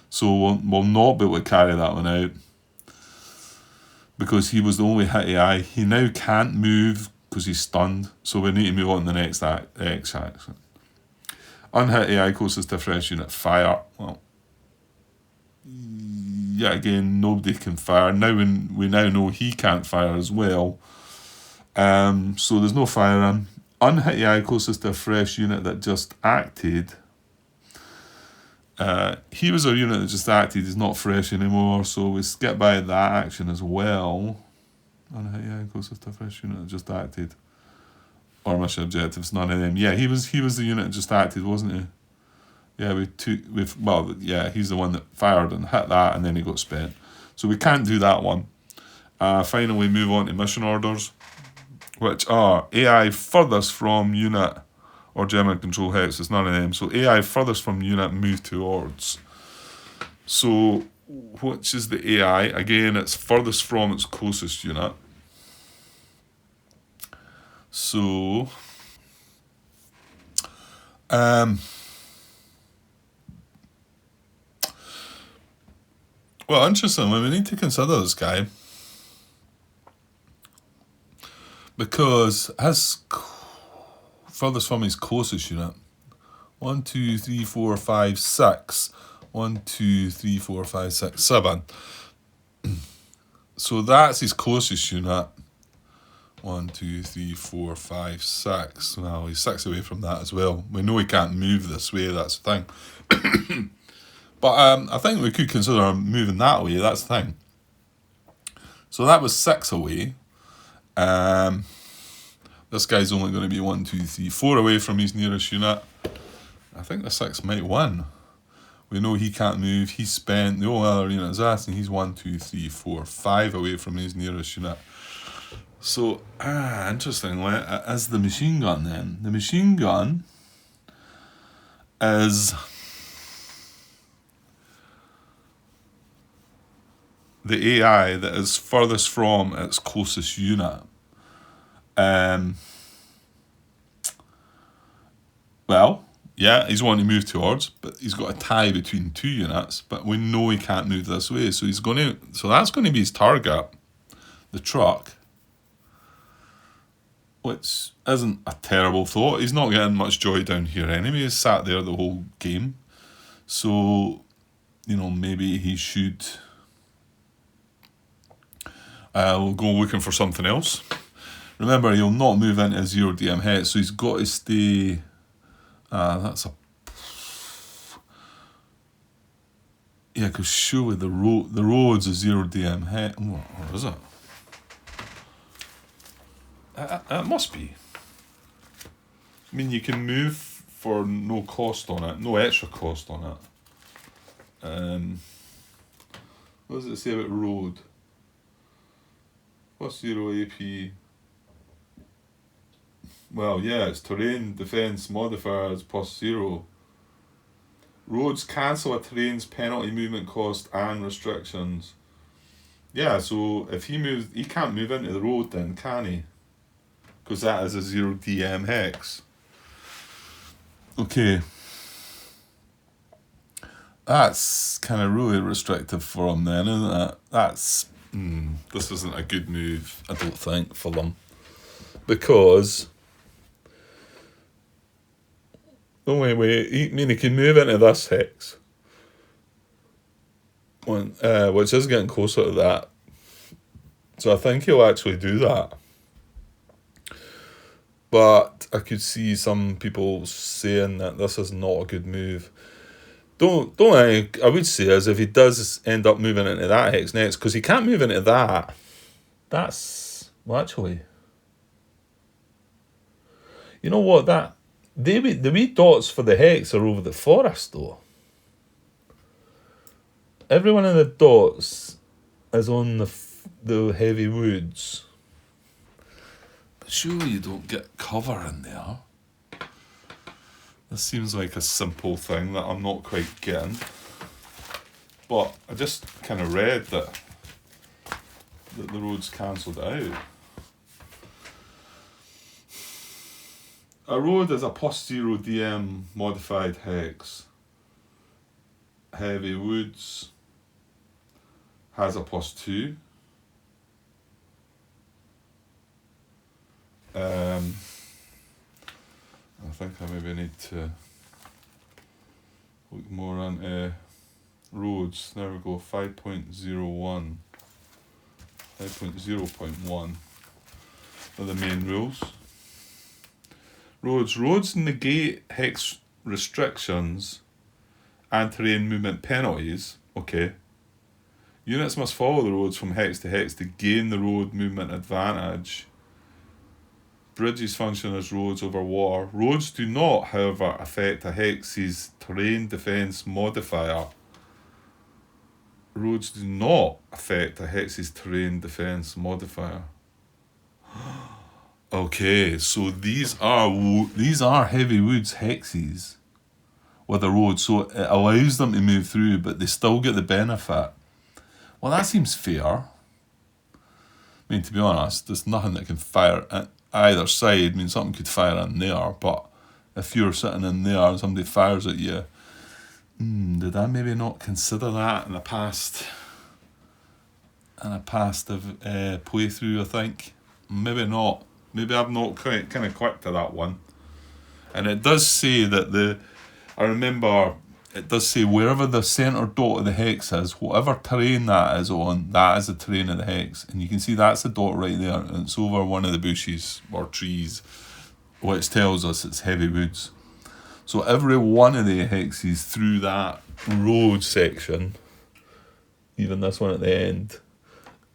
So we'll not be able to carry that one out, because he was the only hit AI. He now can't move, because he's stunned, so we need to move on to the next action. Unhit AI closest to fresh unit, fire. Well, yeah, again, nobody can fire. Now we now know he can't fire as well. So there's no firing. Unhit AI closest to a fresh unit that just acted. He was a unit that just acted, he's not fresh anymore, so we skip by that action as well. Unhit AI closest to a fresh unit that just acted. Or mission objectives, none of them. Yeah, he was the unit that just acted, wasn't he? Yeah, he's the one that fired and hit that, and then he got spent. So we can't do that one. Finally, move on to mission orders, which are AI furthest from unit or German control hex. It's none of them. So AI furthest from unit, move towards. So which is the AI? Again, it's furthest from its closest unit. So, well, interestingly, we need to consider this guy, because his furthest from his closest unit, 1, 2, 3, 4, 5, 6. 1, 2, 3, 4, 5, 6, 7. So that's his closest unit. 1, 2, 3, 4, 5, 6. Well, he's 6 away from that as well. We know he can't move this way, that's the thing. But I think we could consider moving that way, that's the thing. So that was 6 away. This guy's only going to be 1, 2, 3, 4 away from his nearest unit. I think the 6 might win. We know he can't move, he's spent. The only other unit is us, and he's 1, 2, 3, 4, 5 away from his nearest unit. So, interestingly, as the machine gun then. The machine gun is the AI that is furthest from its closest unit. Well, yeah, he's wanting to move towards, but he's got a tie between two units, but we know he can't move this way, so that's going to be his target, the truck, which isn't a terrible thought. He's not getting much joy down here anyway. He's sat there the whole game. So, maybe he should go looking for something else. Remember, he'll not move into a 0 DM hex, so he's got to stay... that's a... Yeah, because surely the road's a 0 DM hex. Or is it? It must be. I mean, you can move for no cost on it, no extra cost on it. What does it say about road? Plus 0 AP. Well, yeah, it's terrain defense modifiers plus 0. Roads cancel a terrain's penalty, movement cost, and restrictions. Yeah, so if he can't move into the road then, can he? Because that is a 0 DM hex. Okay. That's kind of really restrictive for him then, isn't it? This isn't a good move, I don't think, for them. Because... No way, he can move into this hex. Which is getting closer to that. So I think he'll actually do that. But I could see some people saying that this is not a good move. I would say as if he does end up moving into that hex next, because he can't move into that. That's... Well, actually... You know what, the wee dots for the hex are over the forest, though. Every one of the dots is on the heavy woods. But surely you don't get cover in there. This seems like a simple thing that I'm not quite getting. But I just kind of read that the road's cancelled out. A road is a plus 0 DM modified hex. Heavy woods has a plus 2. I think I maybe need to look more into roads. There we go, 5.01. 5.0.1 are the main rules. Roads negate hex restrictions and terrain movement penalties. Okay. Units must follow the roads from hex to hex to gain the road movement advantage. Bridges function as roads over water. Roads do not, however, affect a hex's terrain defense modifier. Roads do not affect a hex's terrain defense modifier. Okay, so these are heavy woods hexes with a road, so it allows them to move through, but they still get the benefit. Well, that seems fair. I mean, to be honest, there's nothing that can fire at either side. I mean, something could fire in there, but if you're sitting in there and somebody fires at you, did I maybe not consider that in a past playthrough, I think? Maybe not. Maybe I've not kind of clicked to that one. And it does say that it does say wherever the centre dot of the hex is, whatever terrain that is on, that is the terrain of the hex. And you can see that's the dot right there, and it's over one of the bushes or trees, which tells us it's heavy woods. So every one of the hexes through that road section, even this one at the end,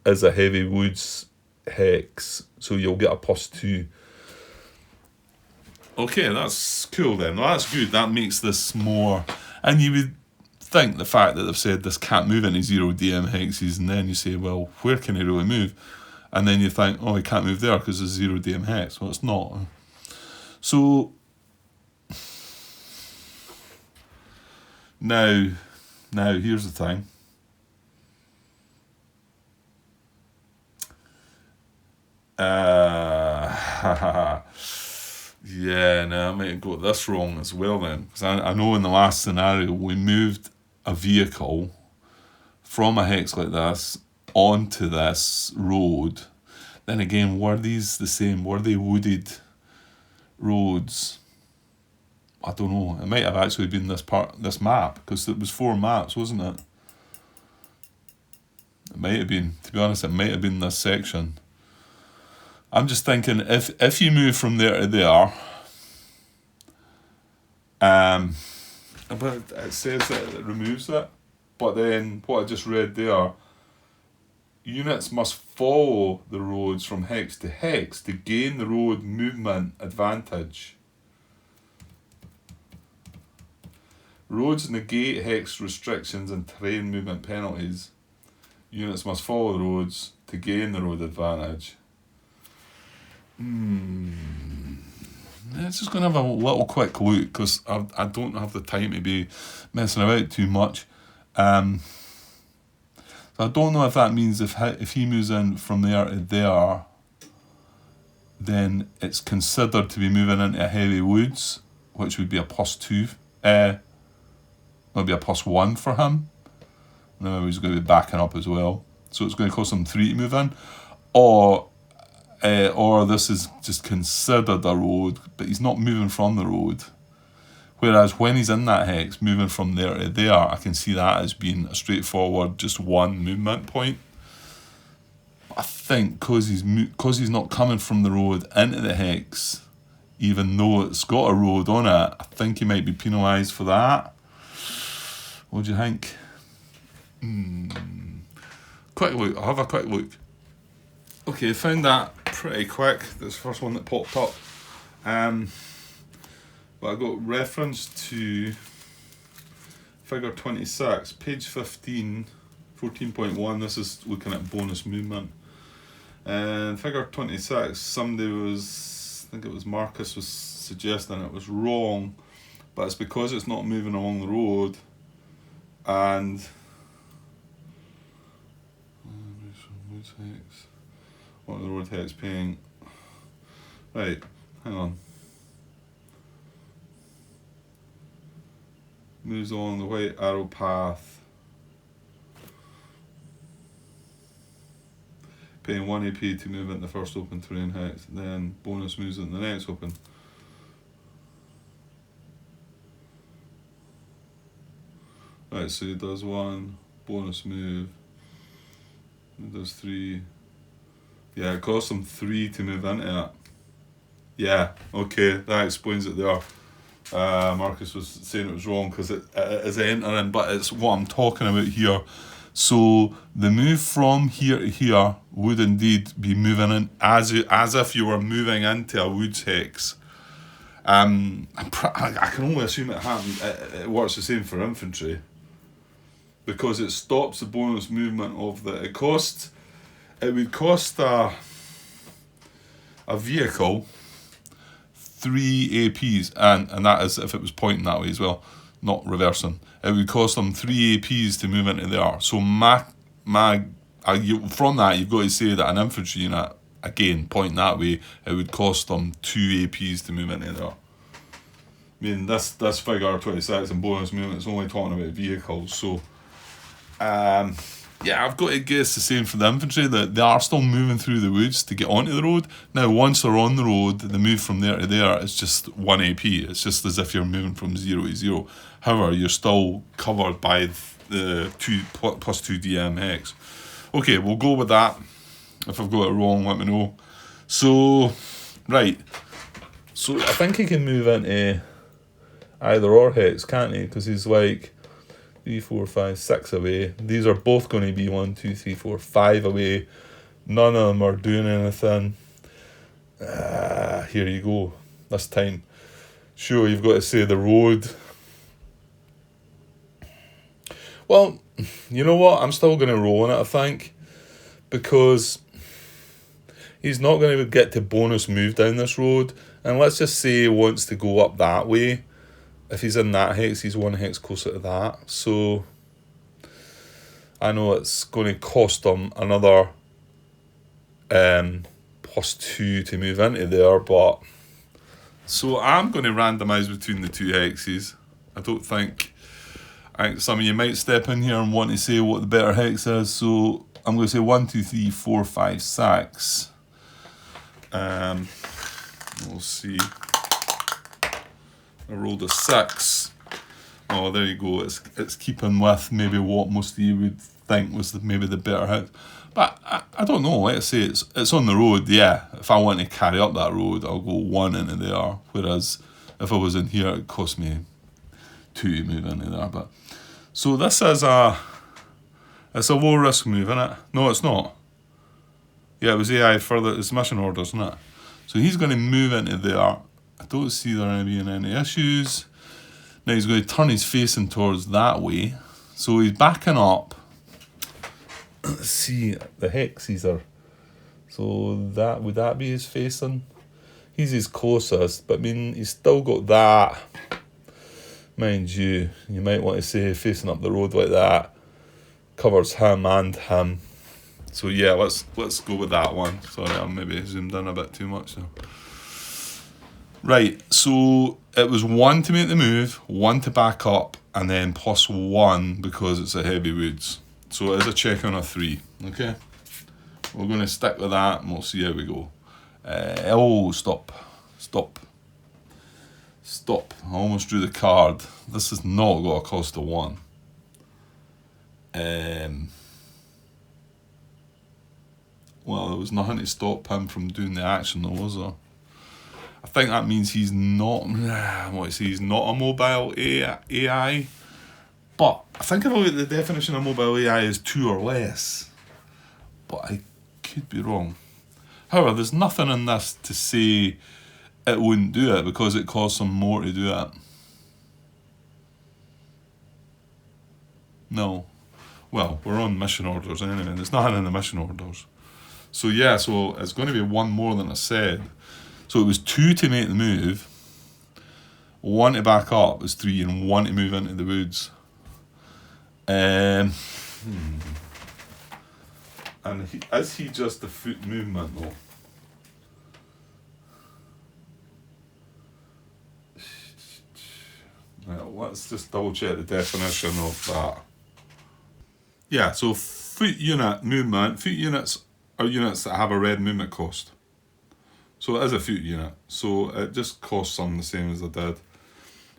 is a heavy woods hex, so you'll get a +2. Okay, that's cool then. Well, that's good. That makes this more... And you would think the fact that they've said this can't move into 0 DM hexes, and then you say, well, where can it really move? And then you think, oh, he can't move there because it's 0 DM hex. Well, it's not. So now here's the thing. Yeah, now I might have got this wrong as well then. Because I know in the last scenario we moved a vehicle from a hex like this onto this road. Then again, were these the same? Were they wooded roads? I don't know. It might have actually been this map, because it was 4 maps, wasn't it? It might have been. To be honest, it might have been this section. I'm just thinking, if you move from there to there, but it says that it removes it. But then what I just read there, units must follow the roads from hex to hex to gain the road movement advantage. Roads negate hex restrictions and terrain movement penalties. Units must follow the roads to gain the road advantage. Let's just going to have a little quick look, because I don't have the time to be messing about too much. So I don't know if that means if he moves in from there to there, then it's considered to be moving into heavy woods, which would be a +2. It'll be a +1 for him. No, he's going to be backing up as well. So it's going to cost him 3 to move in. Or this is just considered a road, but he's not moving from the road. Whereas when he's in that hex, moving from there to there, I can see that as being a straightforward, just 1 movement point. But I think because he's not coming from the road into the hex, even though it's got a road on it, I think he might be penalised for that. What do you think? Quick look. I'll have a quick look. Okay, I found that pretty quick. That's the first one that popped up. But I got reference to figure 26, page 15, 14.1. This is looking at bonus movement. And figure 26, somebody was, I think it was Marcus, was suggesting it was wrong, but it's because it's not moving along the road. And what are the road hex paying? Right, hang on. Moves along the white arrow path, paying 1 AP to move into the first open terrain hex, then bonus moves into the next open. Right, so he does 1, bonus move, he does 3. Yeah, it costs him 3 to move into it. Yeah, okay, that explains it there. Marcus was saying it was wrong because it is entering, but it's what I'm talking about here. So the move from here to here would indeed be moving in as if you were moving into a woods hex. I can only assume it works the same for infantry, because it stops the bonus movement of the. It would cost a vehicle 3 APs, and that is if it was pointing that way as well, not reversing. It would cost them 3 APs to move into there. So from that you've got to say that an infantry unit, again pointing that way, it would cost them 2 APs to move into there. I mean, this figure 26 and bonus movement is only talking about vehicles, so yeah, I've got to guess the same for the infantry, that they are still moving through the woods to get onto the road. Now, once they're on the road, the move from there to there is just 1 AP. It's just as if you're moving from 0 to 0. However, you're still covered by the +2 DM hex. Okay, we'll go with that. If I've got it wrong, let me know. So, right. So, I think he can move into either or hex, can't he? Because he's like 3, 4, 5, 6 away. These are both going to be 1, 2, 3, 4, 5 away. None of them are doing anything. Here you go. This time. Sure, you've got to say the road. Well, you know what? I'm still going to roll on it, I think. Because He's not going to get to bonus move down this road. And let's just say he wants to go up that way. If he's in that hex, he's one hex closer to that. So I know it's going to cost him another +2 to move into there, but so I'm going to randomise between the two hexes. I think some of you might step in here and want to say what the better hex is. So I'm going to say 1, 2, 3, 4, 5, 6. We'll see. I rolled a 6. Oh, there you go. It's keeping with maybe what most of you would think was maybe the better hex. But I don't know. Let's say it's on the road. Yeah, if I want to carry up that road, I'll go 1 into there. Whereas if I was in here, it'd cost me 2 to move into there. But so this is it's a low risk move, isn't it? No, it's not. Yeah, it was AI further. It's mission orders, isn't it? So he's going to move into there. I don't see there being any issues. Now he's going to turn his facing towards that way. So he's backing up. Let's see, the hexes are. So would that be his facing? He's his closest, but I mean, he's still got that. Mind you, you might want to say facing up the road like that covers him and him. So yeah, let's go with that one. Sorry, I maybe zoomed in a bit too much now. Right, so it was 1 to make the move, 1 to back up, and then +1 because it's a heavy woods. So it is a check on a 3, okay? We're going to stick with that and we'll see how we go. Stop. I almost drew the card. This has not got a cost of 1. Well, there was nothing to stop him from doing the action though, was there? I think that means he's not, he's not a mobile AI. But I think about the definition of mobile AI is 2 or less. But I could be wrong. However, there's nothing in this to say it wouldn't do it because it costs him more to do it. No. Well, we're on mission orders anyway. There's nothing in the mission orders. So yeah, so it's going to be 1 more than I said. So it was 2 to make the move, 1 to back up was 3, and 1 to move into the woods. And is he just a foot movement though? Well, let's just double check the definition of that. Yeah, so foot unit movement, foot units are units that have a red movement cost. So it is a foot unit. So it just costs some the same as I did.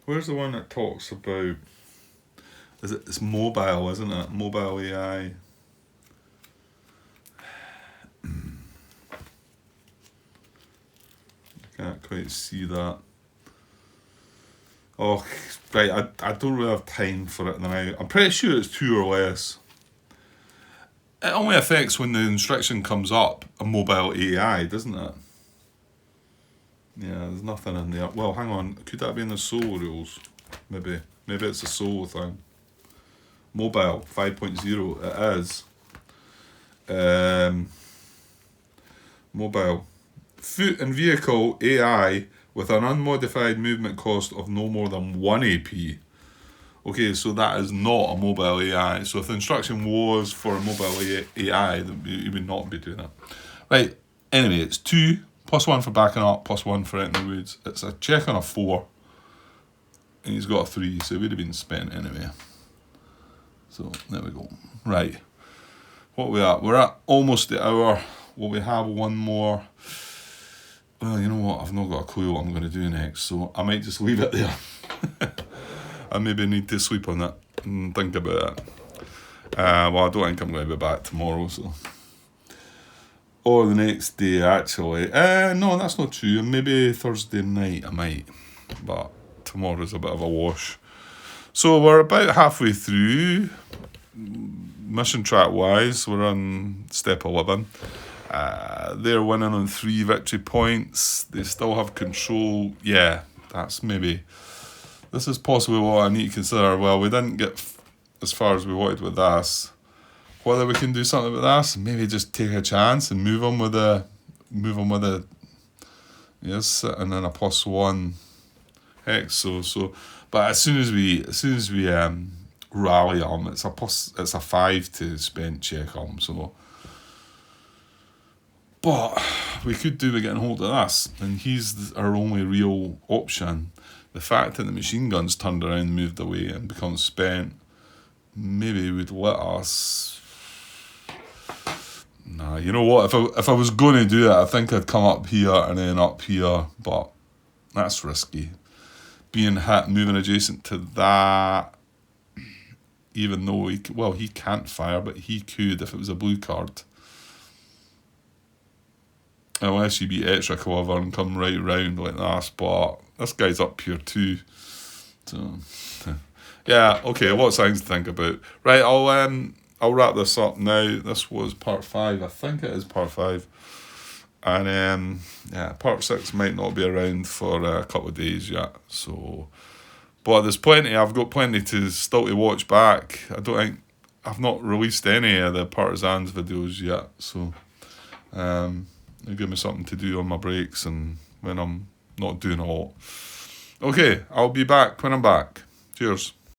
Where's the one that talks about? It's mobile, isn't it? Mobile AI. Can't quite see that. Oh, right. I don't really have time for it now. I'm pretty sure it's 2 or less. It only affects when the instruction comes up a mobile AI, doesn't it? Yeah, there's nothing in there. Well, hang on. Could that be in the solo rules? Maybe it's a solo thing. Mobile 5.0. It is. Mobile. Foot and vehicle AI with an unmodified movement cost of no more than 1 AP. Okay, so that is not a mobile AI. So if the instruction was for a mobile AI, then you would not be doing that. Right, anyway, it's 2, +1 for backing up, +1 for entering the woods. It's a check on a 4. And he's got a 3, so it would have been spent anyway. So, there we go. Right. What are we at? We're at almost the hour. Will we have one more? Well, you know what? I've not got a clue what I'm going to do next, so I might just leave it there. I maybe need to sleep on it and think about it. Well, I don't think I'm going to be back tomorrow, so. Or the next day, actually. No, that's not true. Maybe Thursday night I might. But tomorrow's a bit of a wash. So we're about halfway through. Mission track wise, we're on step 11. They're winning on 3 victory points. They still have control. Yeah, that's maybe. This is possibly what I need to consider. Well, we didn't get as far as we wanted with this. Whether we can do something with this, maybe just take a chance and move on with move him with a. He's sitting in a +1 hex. So, but as soon as we rally him, it's a 5 to spent check him. So, but we could do with getting hold of this, and he's our only real option. The fact that the machine gun's turned around, moved away, and become spent, maybe would let us. Nah, you know what? If I was going to do it, I think I'd come up here and then up here, but that's risky. Being hit, moving adjacent to that, even though he can't fire, but he could if it was a blue card. Unless you be extra clever and come right round like that, but this guy's up here too. So, yeah, okay, lots of things to think about. Right, I'll wrap this up now. This was part 5. I think it is part 5. And part 6 might not be around for a couple of days yet. So, but there's plenty. I've got plenty to still to watch back. I've not released any of the Partisans videos yet. So, it'll give me something to do on my breaks and when I'm not doing a lot. Okay, I'll be back when I'm back. Cheers.